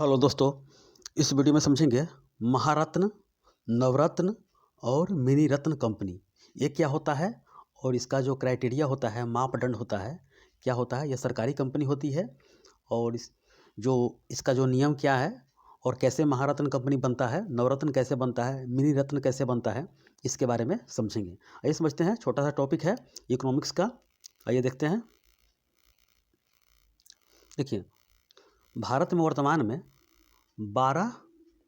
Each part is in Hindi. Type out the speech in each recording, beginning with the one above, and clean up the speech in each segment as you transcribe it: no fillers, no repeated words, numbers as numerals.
हेलो दोस्तों, इस वीडियो में समझेंगे महारत्न, नवरत्न और मिनी रत्न कंपनी। ये क्या होता है और इसका जो क्राइटेरिया होता है, मापदंड होता है, क्या होता है। यह सरकारी कंपनी होती है और इसका जो नियम क्या है और कैसे महारत्न कंपनी बनता है, नवरत्न कैसे बनता है, मिनी रत्न कैसे बनता है, इसके बारे में समझेंगे। आइए समझते हैं। छोटा सा टॉपिक है इकोनॉमिक्स का, आइए देखते हैं। देखिए, भारत में वर्तमान में 12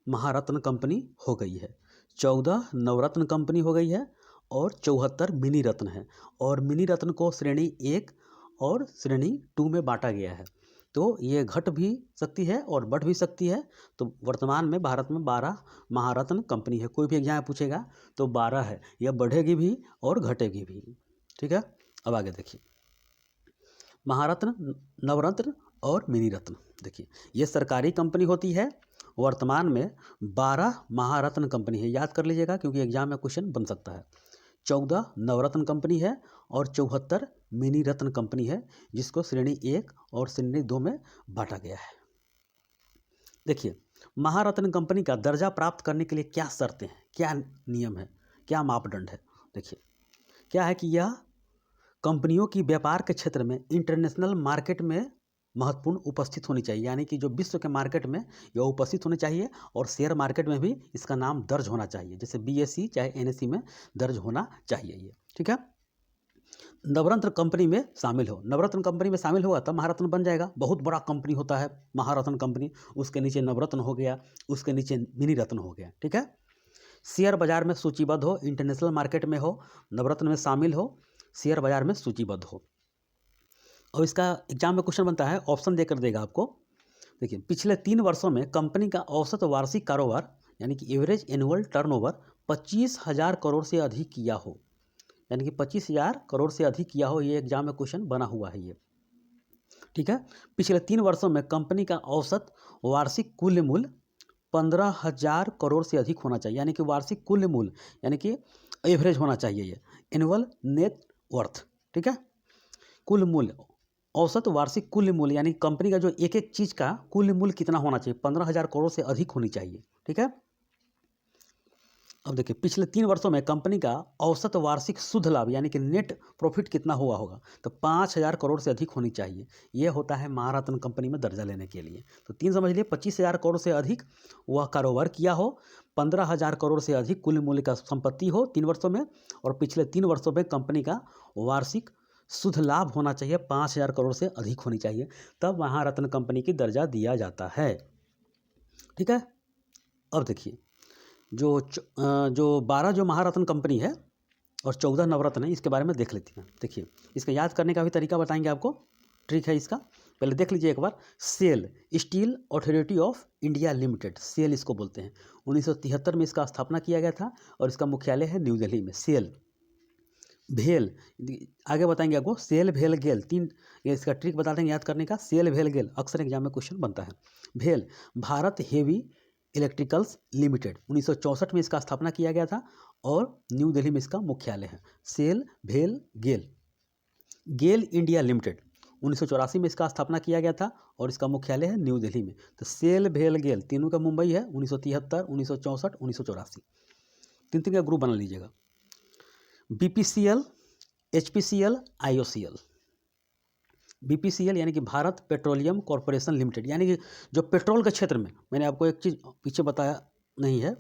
महारत्न कंपनी हो गई है, 14 नवरत्न कंपनी हो गई है और 74 मिनी रत्न है। और मिनी रत्न को श्रेणी 1 और श्रेणी 2 में बांटा गया है। तो ये घट भी सकती है और बढ़ भी सकती है। तो वर्तमान में भारत में 12 महारत्न कंपनी है। कोई भी एग्जाम में पूछेगा तो 12 है, यह बढ़ेगी भी और घटेगी भी। ठीक है, अब आगे देखिए, महारत्न, नवरत्न और मिनी रत्न। देखिए, ये सरकारी कंपनी होती है। वर्तमान में 12 महारत्न कंपनी है, याद कर लीजिएगा क्योंकि एग्जाम में क्वेश्चन बन सकता है। 14 नवरत्न कंपनी है और 74 मिनी रत्न कंपनी है, जिसको श्रेणी 1 और श्रेणी 2 में बांटा गया है। देखिए, महारत्न कंपनी का दर्जा प्राप्त करने के लिए क्या शर्तें हैं, क्या नियम है, क्या मापदंड है। देखिए, क्या है कि यह कंपनियों की व्यापार के क्षेत्र में इंटरनेशनल मार्केट में महत्वपूर्ण उपस्थित होनी चाहिए, यानी कि जो विश्व के मार्केट में यह उपस्थित होनी चाहिए और शेयर मार्केट में भी इसका नाम दर्ज होना चाहिए, जैसे बीएसई चाहे एनएसई में दर्ज होना चाहिए ये। ठीक है, नवरत्न कंपनी में शामिल हो, नवरत्न कंपनी में शामिल होगा तब महारत्न बन जाएगा। बहुत बड़ा कंपनी होता है महारत्न कंपनी, उसके नीचे नवरत्न हो गया, उसके नीचे मिनी रत्न हो गया। ठीक है, शेयर बाजार में सूचीबद्ध हो, इंटरनेशनल मार्केट में हो, नवरत्न में शामिल हो, शेयर बाजार में सूचीबद्ध हो। और इसका एग्जाम में क्वेश्चन बनता है, ऑप्शन देकर देगा आपको। देखिए, पिछले 3 वर्षों में कंपनी का औसत वार्षिक कारोबार यानी कि एवरेज एनुअल टर्नओवर 25,000 करोड़ से अधिक किया हो, यानी कि 25,000 करोड़ से अधिक किया हो। ये एग्जाम में क्वेश्चन बना हुआ है ये। ठीक है, पिछले 3 वर्षों में कंपनी का औसत वार्षिक कुल मूल्य 15,000 करोड़ से अधिक होना चाहिए, यानी कि वार्षिक कुल मूल्य यानी कि एवरेज होना चाहिए ये, एनुअल नेट वर्थ। ठीक है, कुल मूल्य, औसत वार्षिक कुल मूल्य यानी कंपनी का जो एक एक चीज़ का कुल मूल्य कितना होना चाहिए, 15,000 करोड़ से अधिक होनी चाहिए। ठीक है, अब देखिए, पिछले 3 वर्षों में कंपनी का औसत वार्षिक शुद्ध लाभ यानी कि नेट प्रॉफिट कितना हुआ होगा, तो 5,000 करोड़ से अधिक होनी चाहिए। यह होता है महारत्न कंपनी में दर्जा लेने के लिए। तो 3 समझ लिए, 25,000 करोड़ से अधिक वह कारोबार किया हो, 15,000 करोड़ से अधिक कुल मूल्य का संपत्ति हो 3 वर्षों में, और पिछले 3 वर्षों में कंपनी का वार्षिक शुद्ध लाभ होना चाहिए 5,000 करोड़ से अधिक होनी चाहिए, तब महारत्न कंपनी की दर्जा दिया जाता है। ठीक है, अब देखिए, जो 12 जो महारत्न कंपनी है और 14 नवरत्न है, इसके बारे में देख लेते हैं। देखिए, इसका याद करने का भी तरीका बताएंगे आपको, ट्रिक है इसका। पहले देख लीजिए एक बार, SAIL, steel authority of India limited, SAIL इसको बोलते हैं। 1973 में इसका स्थापना किया गया था और इसका मुख्यालय है न्यू दिल्ली में। सेल, भेल, आगे बताएंगे आपको, सेल भेल गेल, 3 ये इसका ट्रिक बता देंगे याद करने का। सेल भेल गेल अक्सर एग्जाम में क्वेश्चन बनता है। भेल, भारत हेवी इलेक्ट्रिकल्स लिमिटेड, 1964 में इसका स्थापना किया गया था और न्यू दिल्ली में इसका मुख्यालय है। सेल भेल गेल, गेल इंडिया लिमिटेड, 1984 में इसका स्थापना किया गया था और इसका मुख्यालय है न्यू दिल्ली में। तो सेल भेल गेल तीनों का मुंबई है, 1973, 1964, 1984, 3 का ग्रुप बना लीजिएगा। BPCL, HPCL, IOCL. बीपीसीएल यानी कि भारत पेट्रोलियम कॉरपोरेशन लिमिटेड, यानी कि जो पेट्रोल के क्षेत्र में, मैंने आपको एक चीज़ पीछे बताया नहीं है।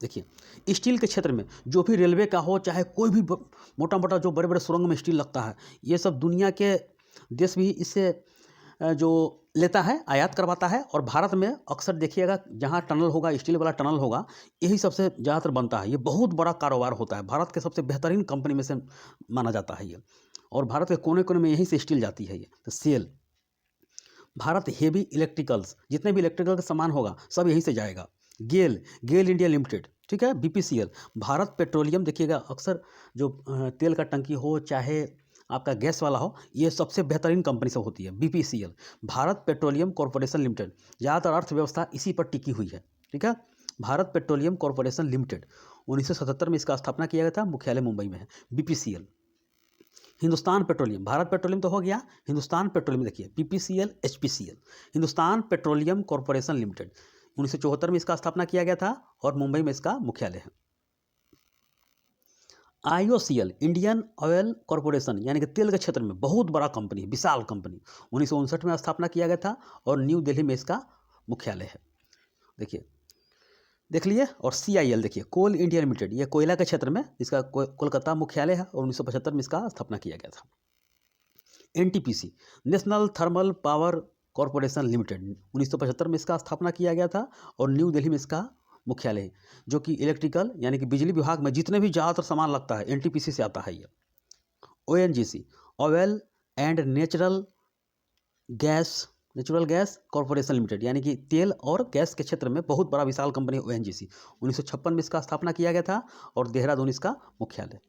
देखिए, स्टील के क्षेत्र में जो भी रेलवे का हो, चाहे कोई भी मोटा मोटा जो बड़े बड़े सुरंग में स्टील लगता है, ये सब दुनिया के देश भी इससे जो लेता है, आयात करवाता है। और भारत में अक्सर देखिएगा जहाँ टनल होगा, स्टील वाला टनल होगा, यही सबसे ज़्यादातर बनता है। ये बहुत बड़ा कारोबार होता है, भारत के सबसे बेहतरीन कंपनी में से माना जाता है ये, और भारत के कोने कोने में यहीं से स्टील जाती है ये। तो सेल, भारत हेवी इलेक्ट्रिकल्स, जितने भी इलेक्ट्रिकल का सामान होगा सब यहीं से जाएगा। गेल, गेल इंडिया लिमिटेड। ठीक है, बीपीसीएल, भारत पेट्रोलियम, देखिएगा अक्सर जो तेल का टंकी हो चाहे आपका गैस वाला हो, ये सबसे बेहतरीन कंपनी सब होती है। BPCL, Bharat petroleum corporation limited, ज़्यादातर अर्थव्यवस्था इसी पर टिकी हुई है। ठीक है, भारत पेट्रोलियम कॉरपोरेशन लिमिटेड, 1977 में इसका स्थापना किया गया था, मुख्यालय मुंबई में है। BPCL, Hindustan petroleum, Bharat petroleum तो हो गया, हिंदुस्तान पेट्रोलियम देखिए PPCL, HPCL, Hindustan petroleum corporation limited 1974 में इसका स्थापना किया गया था और मुंबई में इसका मुख्यालय है। आईओसीएल, इंडियन ऑयल कॉरपोरेशन, यानी कि तेल के क्षेत्र में बहुत बड़ा कंपनी, विशाल कंपनी, 1959 में स्थापना किया गया था और न्यू दिल्ली में इसका मुख्यालय है। देखिए देख लिए। और सीआईएल देखिए कोल इंडिया लिमिटेड, ये कोयला के क्षेत्र में इसका कोलकाता मुख्यालय है और 1975 में इसका स्थापना किया गया था। NTPC, national thermal power corporation limited, 1975 में इसका स्थापना किया गया था और न्यू दिल्ली में इसका मुख्यालय है, जो कि इलेक्ट्रिकल यानी कि बिजली विभाग में जितने भी ज़्यादातर सामान लगता है एनटीपीसी से आता है ये। ONGC, oil and natural gas corporation limited, यानी कि तेल और गैस के क्षेत्र में बहुत बड़ा विशाल कंपनी ओएनजीसी, 1956 में इसका स्थापना किया गया था और देहरादून इसका मुख्यालय।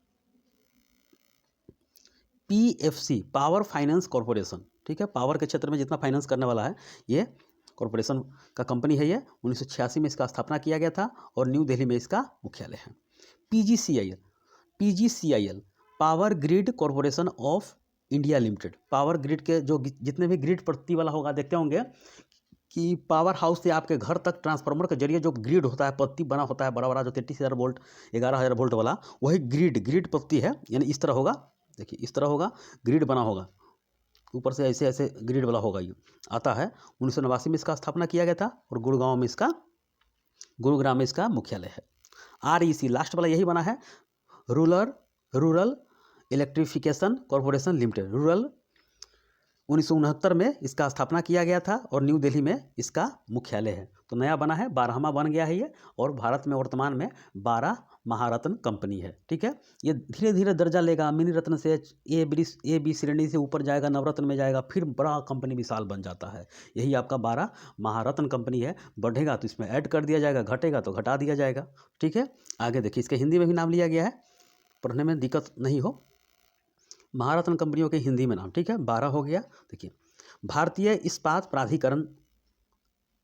पीएफसी, पावर फाइनेंस कॉरपोरेशन, ठीक है, पावर के क्षेत्र में जितना फाइनेंस करने वाला है ये कॉरपोरेशन का कंपनी है ये, 1986 में इसका स्थापना किया गया था और न्यू दिल्ली में इसका मुख्यालय है। PGCIL, power grid corporation of India limited, power grid के जो जितने भी ग्रिड पत्ती वाला होगा, देखते होंगे कि पावर हाउस से आपके घर तक ट्रांसफार्मर के जरिए जो ग्रिड होता है, पत्ती बना होता है बड़ा बड़ा, जो 33,000 वोल्ट 11,000 वोल्ट वाला, वही ग्रिड पत्ती है, यानी इस तरह होगा। देखिए इस तरह होगा, ग्रिड बना होगा, ऊपर से ऐसे ऐसे ग्रिड वाला होगा, ये आता है। 1989 में इसका स्थापना किया गया था और गुड़गांव में गुरुग्राम में इसका मुख्यालय है। आरईसी, लास्ट वाला यही बना है, rural electrification corporation limited, rural, 1969 में इसका स्थापना किया गया था और न्यू दिल्ली में इसका मुख्यालय है। तो नया बना है, 12वां बन गया है ये, और भारत में वर्तमान में 12 महारत्न कंपनी है, ठीक है। ये धीरे धीरे दर्जा लेगा, मिनी रत्न से ए बी श्रेणी से ऊपर जाएगा, नवरत्न में जाएगा, फिर बड़ा कंपनी विशाल बन जाता है। यही आपका 12 महारत्न कंपनी है। बढ़ेगा तो इसमें ऐड कर दिया जाएगा, घटेगा तो घटा दिया जाएगा, ठीक है। आगे देखिए, इसके हिंदी में भी नाम लिया गया है, पढ़ने में दिक्कत नहीं हो, महारत्न कंपनियों के हिंदी में नाम, ठीक है। 12 हो गया। देखिए भारतीय इस्पात प्राधिकरण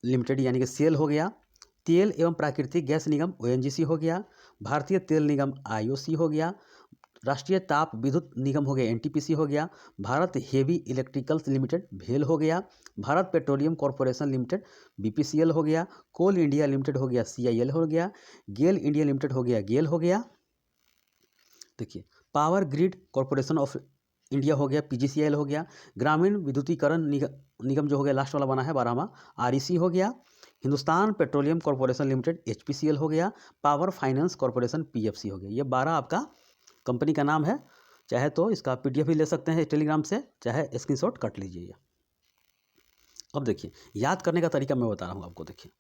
लिमिटेड, यानी कि सेल हो गया। तेल एवं प्राकृतिक गैस निगम ओएनजीसी हो गया। भारतीय तेल निगम आईओसी हो गया। राष्ट्रीय ताप विद्युत निगम हो गया, एनटीपीसी हो गया। भारत हेवी इलेक्ट्रिकल्स लिमिटेड भेल हो गया। Bharat petroleum corporation limited BPCL हो गया। कोल इंडिया लिमिटेड हो गया, सीआईएल हो गया। गेल इंडिया लिमिटेड हो गया, गेल हो गया। देखिए power grid corporation of India हो गया, पीजीसीएल हो गया। ग्रामीण विद्युतीकरण निगम जो हो गया, लास्ट वाला बना है 12वां, आरईसी हो गया। Hindustan petroleum corporation limited HPCL हो गया। पावर फाइनेंस कॉरपोरेशन पीएफसी हो गया। ये 12 आपका कंपनी का नाम है। चाहे तो इसका पीडीएफ भी ले सकते हैं टेलीग्राम से, चाहे स्क्रीनशॉट कट लीजिए। अब देखिए याद करने का तरीका मैं बता रहा हूँ आपको। देखिए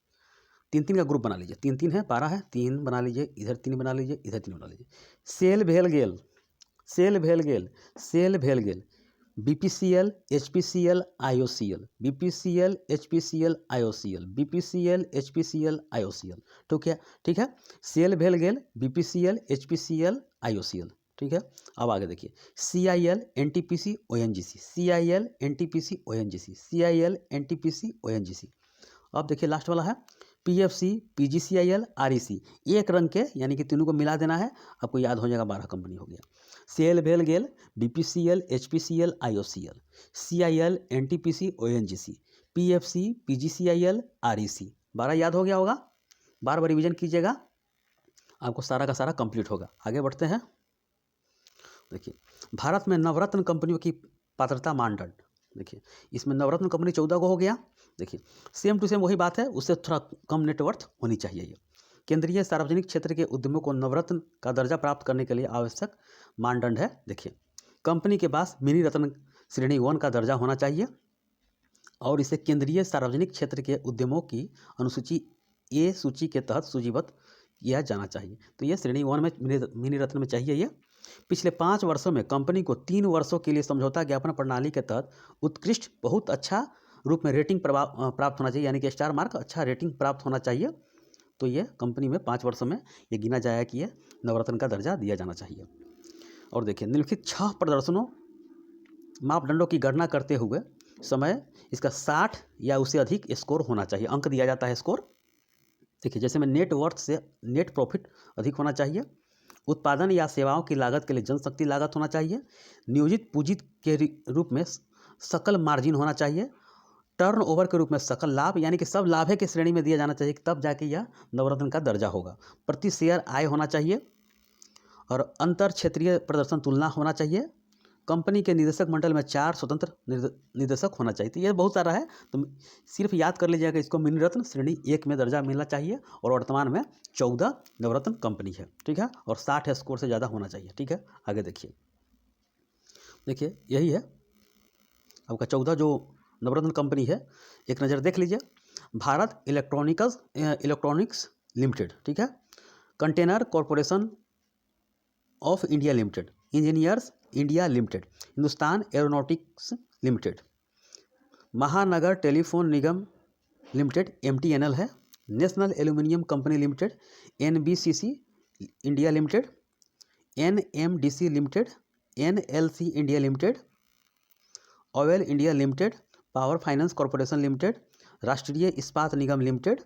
3-3 का ग्रुप बना लीजिए, 3-3 है, 12 है, 3 बना लीजिए, इधर 3 बना लीजिए, इधर 3 बना लीजिए। सेल भेल GAIL, BPCL, HPCL, IOCL, BPCL, HPCL, IOCL, BPCL, HPCL, IOCL, ठीक है। सेल भेल गेल, बीपीसीएल, एचपीसीएल, आईओसीएल, ठीक है। अब आगे देखिए CIL, NTPC, ONGC, CIL, NTPC, ONGC, CIL, NTPC, ONGC. अब देखिए लास्ट वाला है पीएफसी, पीजीसीआईएल, आरईसी, एक रंग के, यानी कि तीनों को मिला देना है, आपको याद हो जाएगा, 12 कंपनी हो गया। सेल भेल GAIL, BPCL, HPCL, IOCL, CIL, NTPC, ONGC, PFC, PGCIL, REC, 12 याद हो गया होगा। बार बार रिविजन कीजिएगा, आपको सारा का सारा कंप्लीट होगा। आगे बढ़ते हैं। देखिए भारत में नवरत्न कंपनियों की पात्रता मानदंड, देखिए इसमें नवरत्न कंपनी 14 को हो गया। देखिए सेम टू सेम वही बात है, उससे थोड़ा कम नेटवर्थ होनी चाहिए। ये केंद्रीय सार्वजनिक क्षेत्र के उद्यमों को नवरत्न का दर्जा प्राप्त करने के लिए आवश्यक मानदंड है। देखिए कंपनी के पास मिनी रत्न श्रेणी 1 का दर्जा होना चाहिए और इसे केंद्रीय सार्वजनिक क्षेत्र के उद्यमों की अनुसूची ए सूची के तहत सूचीबद्ध किया जाना चाहिए। तो ये श्रेणी 1 में मिनी रत्न में चाहिए। ये पिछले 5 वर्षों में कंपनी को 3 वर्षों के लिए समझौता ज्ञापन प्रणाली के तहत उत्कृष्ट बहुत अच्छा रूप में रेटिंग प्राप्त होना चाहिए, यानी कि स्टार मार्क, अच्छा रेटिंग प्राप्त होना चाहिए। तो ये कंपनी में 5 वर्षों में ये गिना जाएगा कि ये नवरत्न का दर्जा दिया जाना चाहिए। और देखिए निम्नलिखित 6 प्रदर्शनों मापदंडों की गणना करते हुए समय इसका 60 या उससे अधिक स्कोर होना चाहिए, अंक दिया जाता है स्कोर। देखिए जैसे में नेट वर्थ से नेट प्रॉफिट अधिक होना चाहिए, उत्पादन या सेवाओं की लागत के लिए जनशक्ति लागत होना चाहिए। नियोजित पूंजी के रूप में सकल मार्जिन होना चाहिए। टर्नओवर के रूप में सकल लाभ, यानी कि सब लाभे के श्रेणी में दिया जाना चाहिए, तब जाके यह नवरत्न का दर्जा होगा। प्रति शेयर आय होना चाहिए और अंतर क्षेत्रीय प्रदर्शन तुलना होना चाहिए। कंपनी के निदेशक मंडल में 4 स्वतंत्र निदेशक होना चाहिए। तो ये बहुत सारा है, तो सिर्फ याद कर लीजिएगा इसको। मिनी रत्न श्रेणी 1 में दर्जा मिलना चाहिए और वर्तमान में 14 नवरत्न कंपनी है, ठीक है, और 60 स्कोर से ज़्यादा होना चाहिए, ठीक है। आगे देखिए यही है आपका 14 जो नवरत्न कंपनी है। एक नज़र देख लीजिए। भारत इलेक्ट्रॉनिक्स लिमिटेड, ठीक है। Container corporation of India limited, engineers India limited, Hindustan aeronautics limited, महानगर टेलीफोन निगम लिमिटेड MTNL है, national aluminium company limited NBCC India limited, NMDC limited, NLC India limited, oil India limited, power finance corporation limited, राष्ट्रीय इस्पात निगम लिमिटेड,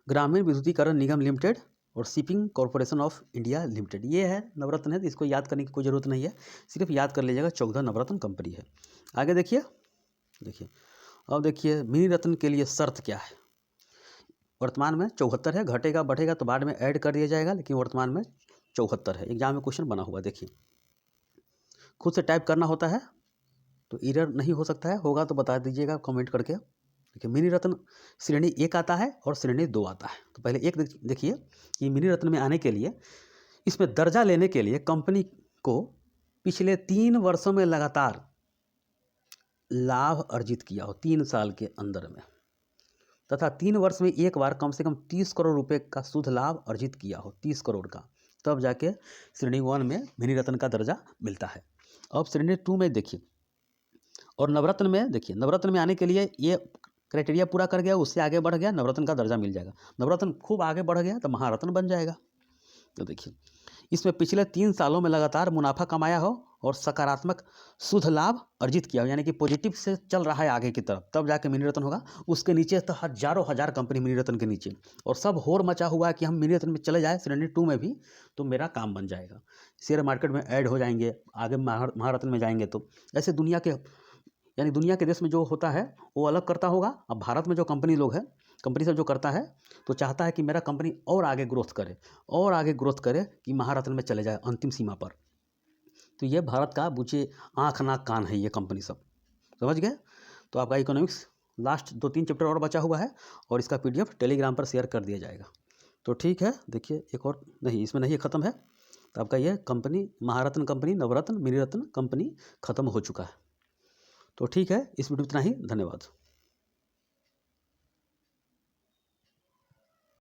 ग्रामीण विद्युतीकरण निगम लिमिटेड और shipping corporation of India limited. ये है नवरत्न है, तो इसको याद करने की कोई ज़रूरत नहीं है, सिर्फ याद कर लीजिएगा 14 नवरत्न कंपनी है। आगे देखिए अब देखिए मिनी रत्न के लिए शर्त क्या है। वर्तमान में 74 है, घटेगा बढ़ेगा तो बाद में ऐड कर दिया जाएगा, लेकिन वर्तमान में 74 है। एग्जाम में क्वेश्चन बना हुआ, देखिए खुद से टाइप करना होता है तो एरर नहीं हो सकता है, होगा तो बता दीजिएगा कमेंट करके। देखिए मिनी रत्न श्रेणी 1 आता है और श्रेणी 2 आता है। तो पहले एक देखिए कि मिनी रत्न में आने के लिए, इसमें दर्जा लेने के लिए कंपनी को पिछले 3 वर्षों में लगातार लाभ अर्जित किया हो 3 साल के अंदर में, तथा 3 वर्ष में एक बार कम से कम 30 करोड़ रुपए का शुद्ध लाभ अर्जित किया हो, 30 करोड़ का, तब जाके श्रेणी 1 में मिनी रत्न का दर्जा मिलता है। अब श्रेणी 2 में देखिए, और नवरत्न में देखिए, नवरत्न में आने के लिए ये क्राइटेरिया पूरा कर गया, उससे आगे बढ़ गया, नवरत्न का दर्जा मिल जाएगा। नवरत्न खूब आगे बढ़ गया तो महारत्न बन जाएगा। तो देखिए इसमें पिछले 3 सालों में लगातार मुनाफा कमाया हो और सकारात्मक शुद्ध लाभ अर्जित किया हो, यानी कि पॉजिटिव से चल रहा है आगे की तरफ, तब जाके मिनी रत्न होगा। उसके नीचे तो हजारों हजार कंपनी मिनी रत्न के नीचे, और सब होर मचा हुआ है कि हम मिनी रत्न में चले जाए श्रेणी 2 में भी, तो मेरा काम बन जाएगा, शेयर मार्केट में ऐड हो जाएंगे, आगे महारत्न में जाएंगे। तो ऐसे दुनिया के देश में जो होता है वो अलग करता होगा। अब भारत में जो कंपनी लोग है, कंपनी सब जो करता है तो चाहता है कि मेरा कंपनी और आगे ग्रोथ करे कि महारत्न में चले जाए अंतिम सीमा पर। तो ये भारत का बुझे आँख नाक कान है ये कंपनी सब, समझ गए। तो आपका इकोनॉमिक्स लास्ट 2-3 चैप्टर और बचा हुआ है और इसका PDF टेलीग्राम पर शेयर कर दिया जाएगा। तो ठीक है, देखिए एक और नहीं, इसमें नहीं ख़त्म है। तो आपका ये कंपनी महारत्न कंपनी, नवरत्न, मिनी रत्न कंपनी ख़त्म हो चुका है। तो ठीक है, इस वीडियो में इतना ही, धन्यवाद।